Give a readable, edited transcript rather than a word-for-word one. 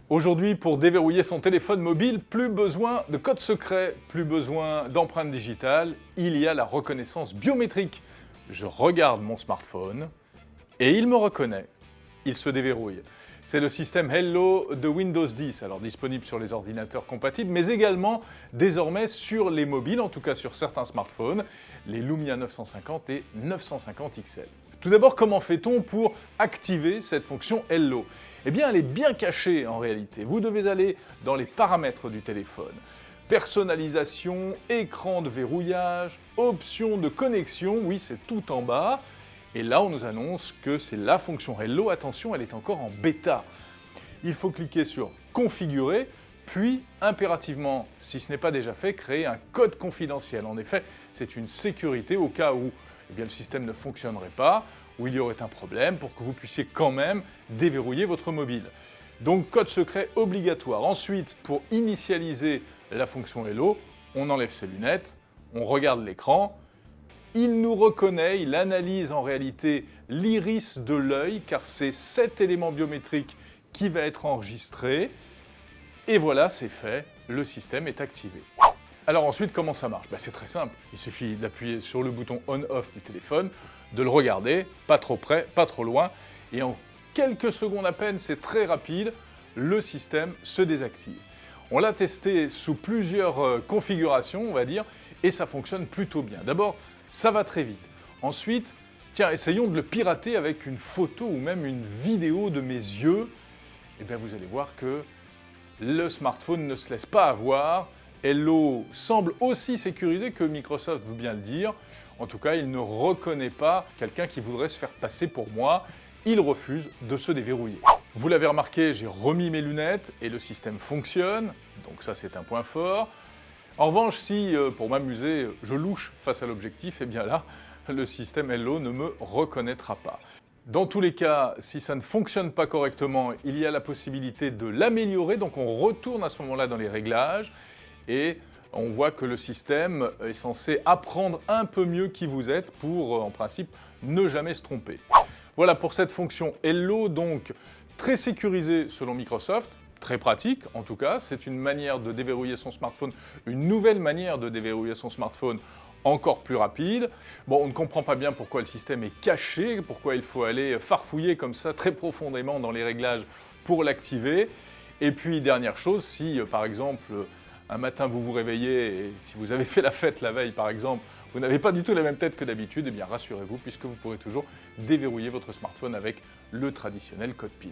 Aujourd'hui, pour déverrouiller son téléphone mobile, plus besoin de code secret, plus besoin d'empreinte digitale, il y a la reconnaissance biométrique. Je regarde mon smartphone et il me reconnaît. Il se déverrouille. C'est le système Hello de Windows 10, alors disponible sur les ordinateurs compatibles, mais également désormais sur les mobiles, en tout cas sur certains smartphones, les Lumia 950 et 950 XL. Tout d'abord, comment fait-on pour activer cette fonction Hello ? Eh bien, elle est bien cachée en réalité. Vous devez aller dans les paramètres du téléphone. Personnalisation, écran de verrouillage, options de connexion, oui, c'est tout en bas. Et là, on nous annonce que c'est la fonction Hello. Attention, elle est encore en bêta. Il faut cliquer sur Configurer, puis impérativement, si ce n'est pas déjà fait, créer un code confidentiel. En effet, c'est une sécurité au cas où le système ne fonctionnerait pas, où il y aurait un problème, pour que vous puissiez quand même déverrouiller votre mobile. Donc, code secret obligatoire. Ensuite, pour initialiser la fonction Hello, on enlève ses lunettes, on regarde l'écran. Il nous reconnaît, il analyse en réalité l'iris de l'œil, car c'est cet élément biométrique qui va être enregistré. Et voilà, c'est fait, le système est activé. Alors ensuite, comment ça marche ? C'est très simple, il suffit d'appuyer sur le bouton on-off du téléphone, de le regarder, pas trop près, pas trop loin, et en quelques secondes à peine, c'est très rapide, le système se désactive. On l'a testé sous plusieurs configurations, on va dire, et ça fonctionne plutôt bien. D'abord, ça va très vite. Ensuite, tiens, essayons de le pirater avec une photo ou même une vidéo de mes yeux. Et bien, vous allez voir que le smartphone ne se laisse pas avoir. Hello semble aussi sécurisé que Microsoft veut bien le dire. En tout cas, il ne reconnaît pas quelqu'un qui voudrait se faire passer pour moi. Il refuse de se déverrouiller. Vous l'avez remarqué, j'ai remis mes lunettes et le système fonctionne. Donc ça, c'est un point fort. En revanche, si, pour m'amuser, je louche face à l'objectif, eh bien là, le système Hello ne me reconnaîtra pas. Dans tous les cas, si ça ne fonctionne pas correctement, il y a la possibilité de l'améliorer, donc on retourne à ce moment-là dans les réglages, et on voit que le système est censé apprendre un peu mieux qui vous êtes pour, en principe, ne jamais se tromper. Voilà pour cette fonction Hello, donc très sécurisée selon Microsoft. Très pratique, en tout cas, c'est une manière de déverrouiller son smartphone, une nouvelle manière de déverrouiller son smartphone encore plus rapide. Bon, on ne comprend pas bien pourquoi le système est caché, pourquoi il faut aller farfouiller comme ça très profondément dans les réglages pour l'activer. Et puis, dernière chose, si par exemple, un matin vous vous réveillez et si vous avez fait la fête la veille par exemple, vous n'avez pas du tout la même tête que d'habitude, eh bien rassurez-vous puisque vous pourrez toujours déverrouiller votre smartphone avec le traditionnel code PIN.